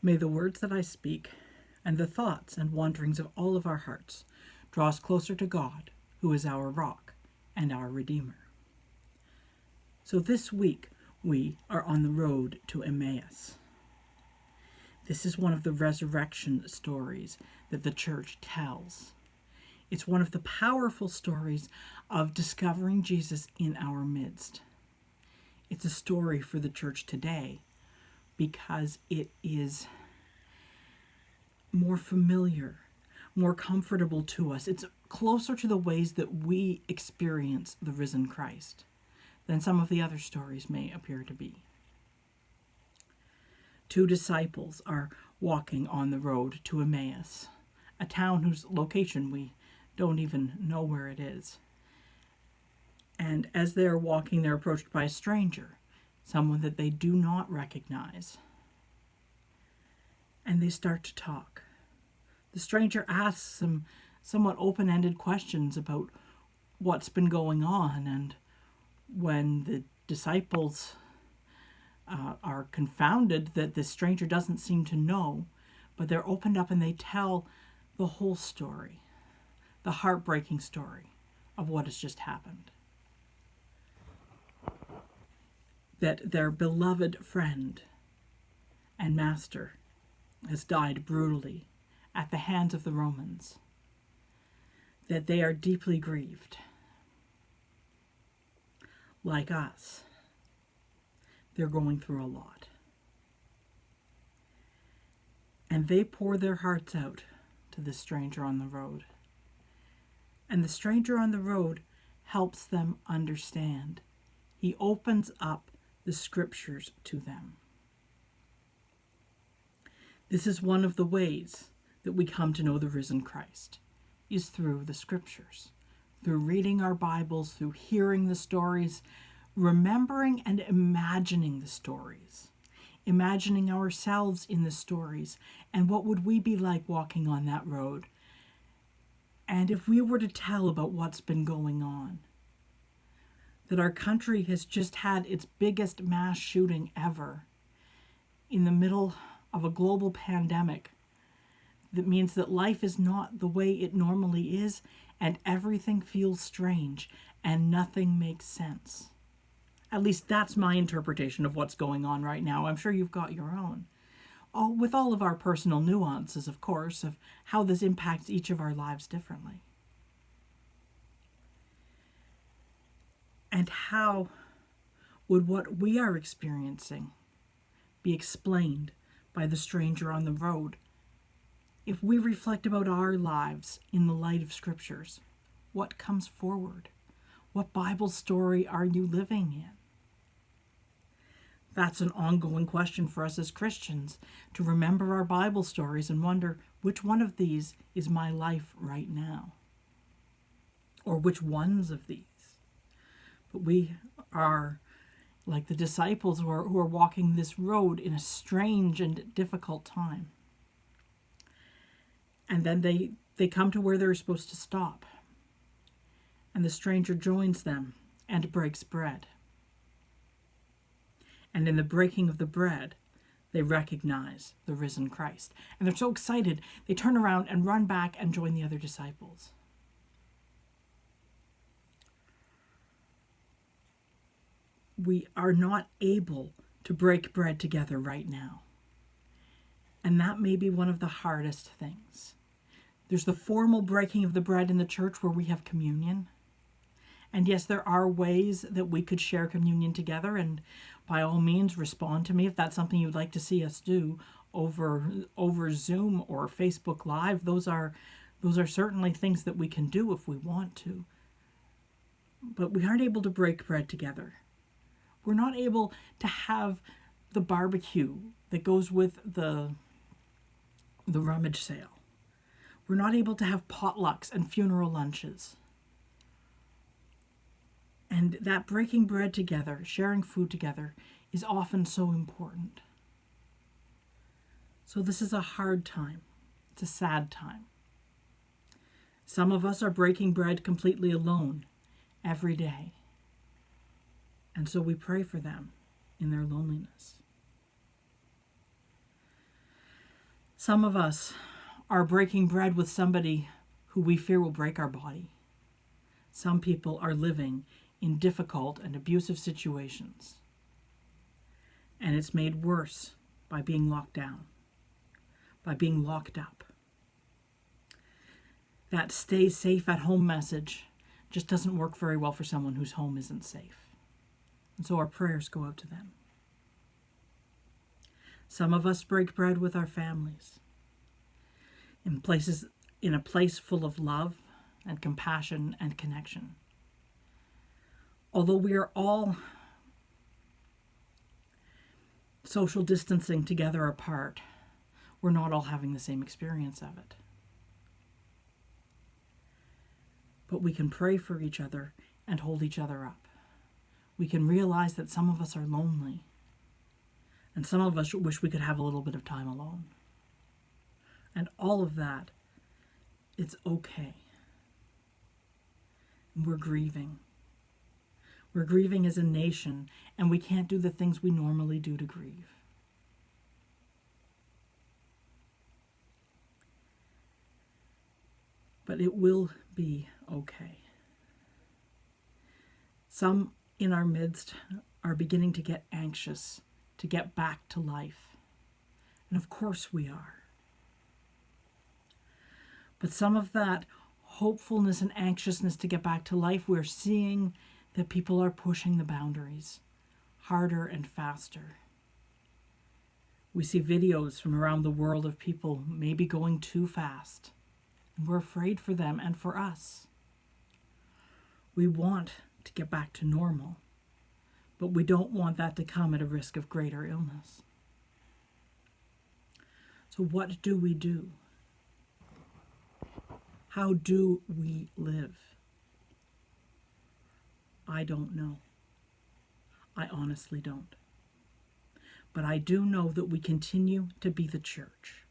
May the words that I speak and the thoughts and wanderings of all of our hearts draw us closer to God, who is our rock and our Redeemer. So this week we are on the road to Emmaus. This is one of the resurrection stories that the church tells. It's one of the powerful stories of discovering Jesus in our midst. It's a story for the church today because it is more familiar, more comfortable to us. It's closer to the ways that we experience the risen Christ than some of the other stories may appear to be. Two disciples are walking on the road to Emmaus, a town whose location we don't even know where it is. And as they're walking, they're approached by a stranger, someone that they do not recognize. And they start to talk. The stranger asks some somewhat open-ended questions about what's been going on, and when the disciples are confounded that this stranger doesn't seem to know, but they're opened up and they tell the whole story, the heartbreaking story of what has just happened. That their beloved friend and master has died brutally at the hands of the Romans. That they are deeply grieved. Like us, they're going through a lot. And they pour their hearts out to the stranger on the road. And the stranger on the road helps them understand. He opens up the scriptures to them. This is one of the ways that we come to know the risen Christ, is through the scriptures, through reading our Bibles, through hearing the stories, remembering and imagining the stories, imagining ourselves in the stories, and what would we be like walking on that road. And if we were to tell about what's been going on, that our country has just had its biggest mass shooting ever in the middle of a global pandemic, that means that life is not the way it normally is, and everything feels strange and nothing makes sense. At least that's my interpretation of what's going on right now. I'm sure you've got your own. Oh, with all of our personal nuances, of course, of how this impacts each of our lives differently. And how would what we are experiencing be explained by the stranger on the road if we reflect about our lives in the light of scriptures? What comes forward? What Bible story are you living in? That's an ongoing question for us as Christians, to remember our Bible stories and wonder, which one of these is my life right now? Or which ones of these? But we are like the disciples who are walking this road in a strange and difficult time. And then they come to where they're supposed to stop. And the stranger joins them and breaks bread. And in the breaking of the bread, they recognize the risen Christ. And they're so excited, they turn around and run back and join the other disciples. We are not able to break bread together right now. And that may be one of the hardest things. There's the formal breaking of the bread in the church where we have communion. And yes, there are ways that we could share communion together, and by all means respond to me if that's something you'd like to see us do over Zoom or Facebook Live. Those are certainly things that we can do if we want to. But we aren't able to break bread together. We're not able to have the barbecue that goes with the rummage sale. We're not able to have potlucks and funeral lunches. And that breaking bread together, sharing food together, is often so important. So this is a hard time. It's a sad time. Some of us are breaking bread completely alone every day. And so we pray for them in their loneliness. Some of us are breaking bread with somebody who we fear will break our body. Some people are living in difficult and abusive situations, and it's made worse by being locked down, by being locked up. That stay safe at home message just doesn't work very well for someone whose home isn't safe. And so our prayers go out to them. Some of us break bread with our families in a place full of love and compassion and connection. Although we are all social distancing together apart, we're not all having the same experience of it. But we can pray for each other and hold each other up. We can realize that some of us are lonely, and some of us wish we could have a little bit of time alone. And all of that, it's okay. We're grieving. We're grieving as a nation, and we can't do the things we normally do to grieve. But it will be okay. Some in our midst are beginning to get anxious to get back to life. And of course we are. But some of that hopefulness and anxiousness to get back to life, we're seeing that people are pushing the boundaries harder and faster. We see videos from around the world of people maybe going too fast, and we're afraid for them and for us. We want to get back to normal, but we don't want that to come at a risk of greater illness. So what do we do? How do we live? I don't know. I honestly don't. But I do know that we continue to be the church,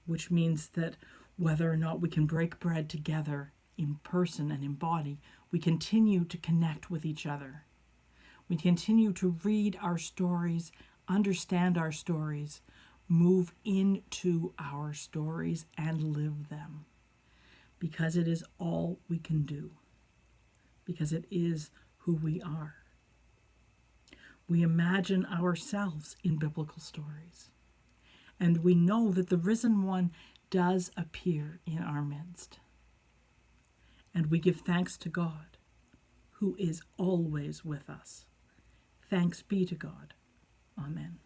which means that whether or not we can break bread together in person and in body, we continue to connect with each other. We continue to read our stories, understand our stories, move into our stories, and live them. Because it is all we can do. Because it is who we are. We imagine ourselves in biblical stories. And we know that the risen one does appear in our midst. And we give thanks to God, who is always with us. Thanks be to God. Amen.